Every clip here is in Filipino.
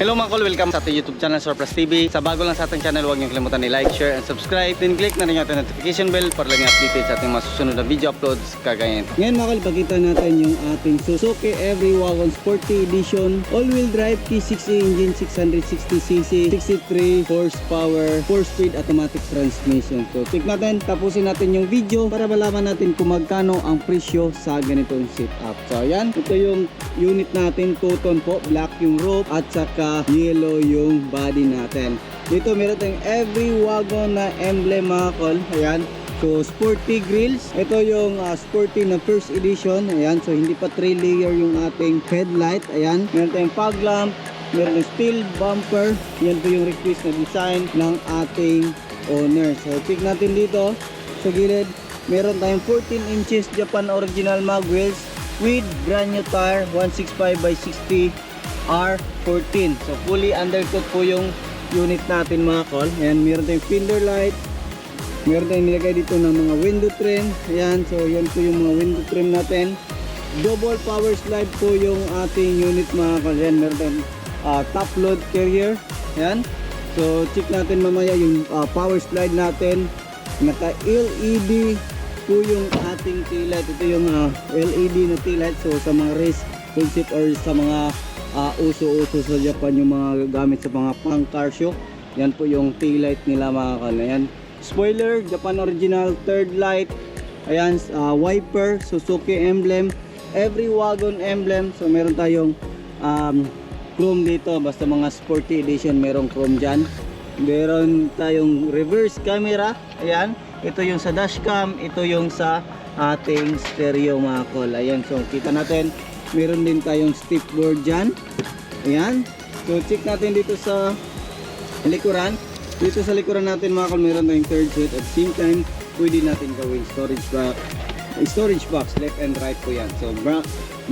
Hello mga kol, welcome sa ating YouTube channel Surplus TV. Sa bago lang sa ating channel, huwag niyo kalimutan i-like, share, and subscribe. Then click na rin yung ating notification bell para lang updated sa ating mga susunod na video uploads kagaya nito. Ngayon mga kol, pakita natin yung ating Suzuki Every Wagon Sporty Edition all-wheel drive T6 engine, 660cc, 63 horsepower, 4-speed automatic transmission. So check natin, tapusin natin yung video para malaman natin kung magkano ang presyo sa ganitong setup. So ayan, ito yung unit natin, two-tone po, black yung roof at saka yellow yung body natin. Dito meron tayong Every Wagon na emblem mga kol. Ayan, so sporty grills. Ito yung sporty na first edition. Ayan, so hindi pa 3 layer yung ating headlight. Ayan, meron tayong fog lamp, meron tayong steel bumper. Yan po yung request na design ng ating owner. So check natin dito sa gilid, meron tayong 14 inches Japan original mag wheels with brand new tire, 165/60 R14. So fully undercoat po yung unit natin mga kol. Ayan, meron tayong fender light, meron tayong nilagay dito ng mga window trim. Ayan, so yan po yung mga window trim natin. Double power slide po yung ating unit mga kol. Ayan, meron tayong top load carrier. Ayan, so check natin mamaya yung power slide natin. Naka LED po yung ating tail light. Ito yung LED na tail light. So sa mga race concept or sa mga uso-uso sa Japan yung mga gamit sa mga pang car show, yan po yung tail light nila mga kol. Ayan, spoiler Japan original, third light. Ayan, wiper Suzuki emblem, Every Wagon emblem. So meron tayong chrome dito, basta mga sporty edition merong chrome dyan. Meron tayong reverse camera. Ayan, ito yung sa dashcam, ito yung sa ating stereo mga kol. Ayan, so kita natin meron din tayong step board dyan. Ayan, so check natin dito sa likuran. Dito sa likuran natin mga kol, meron tayong third seat. At same time pwede natin gawin storage box left and right po yan. So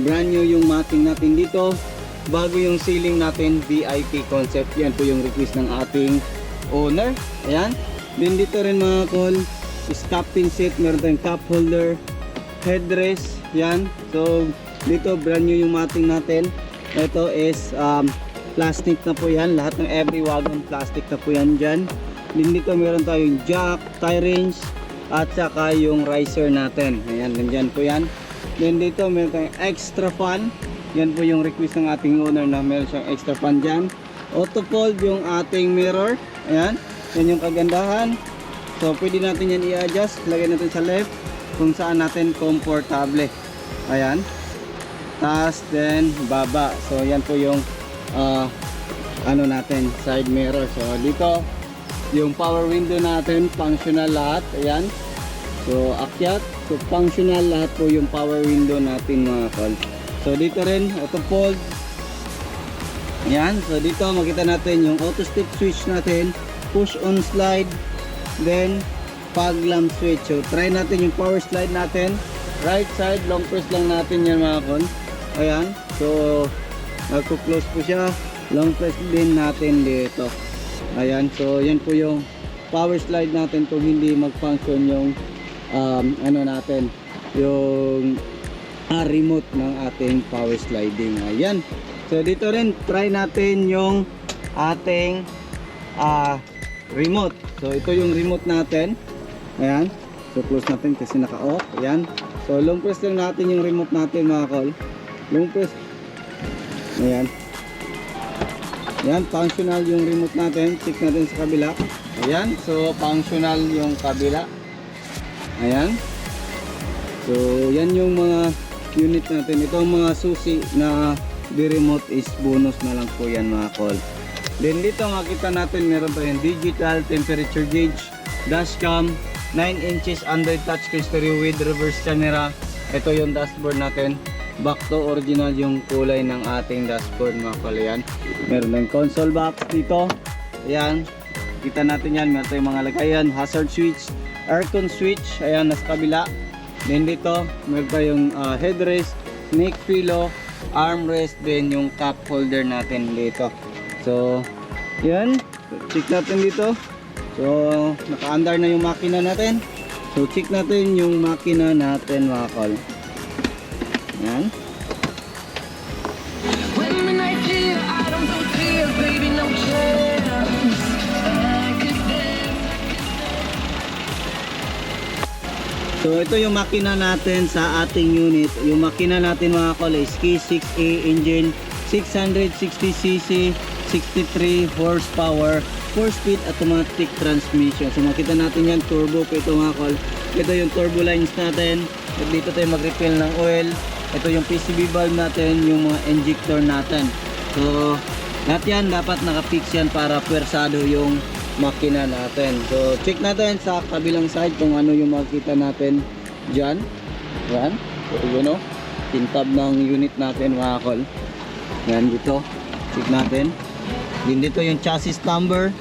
brand new yung matting natin dito, bago yung ceiling natin, VIP concept. Yan po yung request ng ating owner. Ayan, then dito rin mga kol is captain seat, meron tayong cup holder, headrest. Yan, so dito brand new yung matting natin. Ito is plastic na po yan, lahat ng Every Wagon plastic na po yan dyan. Then dito meron tayong jack, tie range at saka yung riser natin. Ayan, nandyan po yan. Then dito meron tayong extra fan. Yan po yung request ng ating owner na meron siyang extra fan dyan. Auto fold yung ating mirror. Ayan, yan yung kagandahan. So pwede natin yan i-adjust, lagay natin sa left kung saan natin komportable. Ayan, taas then baba. So yan po yung ano natin, side mirror. So dito yung power window natin, functional lahat. Ayan, so akyat, so functional lahat po yung power window natin mga kol. So dito rin auto fold. Ayan, so dito makita natin yung auto step switch natin, push on slide, then fog lamp switch. So try natin yung power slide natin, right side, long press lang natin yan mga kol. Ayan, so nagko-close po siya, long press din natin dito. Ayan, so yan po yung power slide natin kung hindi mag-function yung ano natin, yung remote ng ating power sliding. Ayan, so dito rin try natin yung ating remote. So ito yung remote natin. Ayan, so close natin kasi naka-off. Ayan, so long press lang natin yung remote natin mga kol. Long press. Ayan. Ayan, functional yung remote natin. Check natin sa kabila. Ayan, so functional yung kabila. Ayan. So yan yung mga unit natin. Ito ang mga susi na the remote is bonus na lang po yan mga kol. Then dito makita natin meron tayong digital temperature gauge, dashcam, 9 inches under touchscreen stereo with reverse camera. Ito yung dashboard natin. Back to original yung kulay ng ating dashboard mga kol. Ayan, meron tayong console box dito. Ayan, kita natin yan, meron tayong mga lagayan, hazard switch, aircon switch. Ayan, nasa kabila. Then dito meron tayong headrest, neck pillow, armrest, then yung cup holder natin dito. So yan, check natin dito. So naka-under na yung makina natin. So check natin yung makina natin mga kol. Yan. When the night clear, I don't feel So ito yung makina natin sa ating unit. Yung makina natin mga kol is K6A engine, 660cc, 63 horsepower, 4-speed automatic transmission. So makita natin yan, turbo po ito mga kol. Ito yung turbo lines natin. At dito tayo mag-refill ng oil. Ito yung PCV valve natin, yung mga injector natin. So lahat yan dapat nakapix yan para pwersado yung makina natin. So check natin sa kabilang side kung ano yung makita natin dyan. Yan. So yun o. Tintab ng unit natin mga kol. Yan dito. Check natin. Din dito yung chassis number.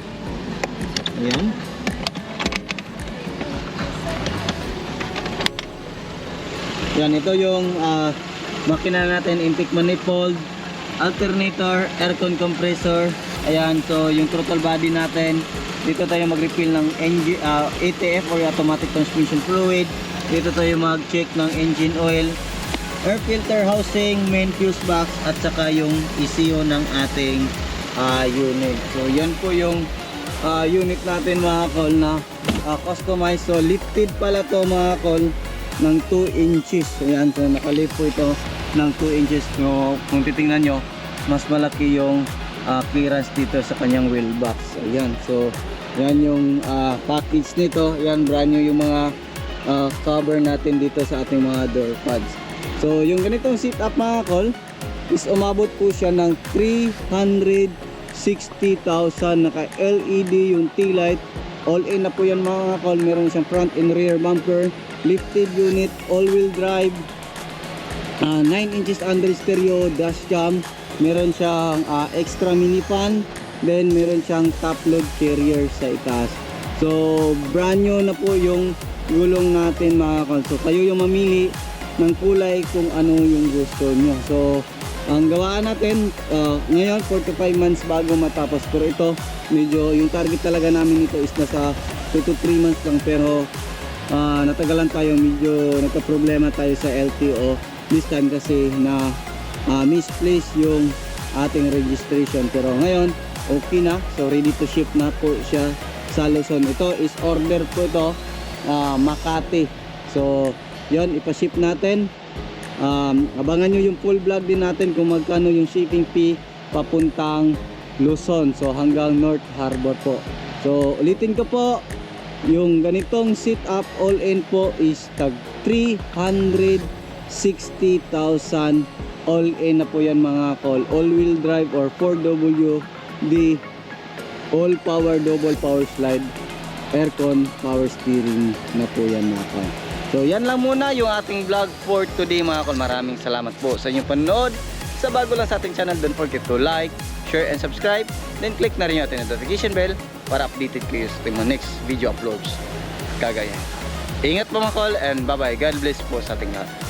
Ayan. Yan, ito yung makina natin, intake manifold, alternator, aircon compressor. Ayan, so yung throttle body natin, dito tayo mag-refill ng ATF or automatic transmission fluid. Dito tayo mag-check ng engine oil, air filter housing, main fuse box, at saka yung ECU ng ating unit. So yan po yung unit natin mga kol na customized. So lifted pala to mga kol ng 2 inches. Ayan, so nakalift po ito ng 2 inches. So kung titingnan nyo, mas malaki yung clearance dito sa kanyang wheel box. Ayan, so yan yung package nito. Yan, brand new yung mga cover natin dito sa ating mga door pads. So yung ganitong setup mga kol is umabot po siya ng 360,000. Naka LED yung tail light, all in na po yan mga kol. Meron siyang front and rear bumper, lifted unit, all wheel drive, 9 inches under stereo dash cam. Meron siyang extra mini fan, then meron siyang top load carrier sa itaas. So brand new na po yung gulong natin mga kol. So kayo yung mamili ng kulay kung ano yung gusto nyo. So ang gawaan natin ngayon 4 to 5 months bago matapos, pero ito medyo yung target talaga namin ito is nasa 2 to 3 months lang, pero natagalan tayo, medyo nagka-problema tayo sa LTO this time kasi na misplaced yung ating registration, pero ngayon okay na. So ready to ship na po siya sa Luzon. Ito is order po ito Makati. So yon, ipa-ship natin. Abangan nyo yung full vlog din natin kung magkano yung shipping fee papuntang Luzon, so hanggang North Harbor po. So ulitin ko po, yung ganitong setup all in po is tag 360,000 all in na po yan mga kol. All wheel drive or 4WD, all power, double power slide, aircon, power steering na po yan mga kol. So yan lang muna yung ating vlog for today mga kol. Maraming salamat po sa inyong panonood. Sa bago lang sa ating channel, don't forget to like, share, and subscribe. Then click na rin yung ating notification bell para updated kayo sa ating mga next video uploads kagaya. Ingat po mga kol, and bye bye. God bless po sa ating lahat.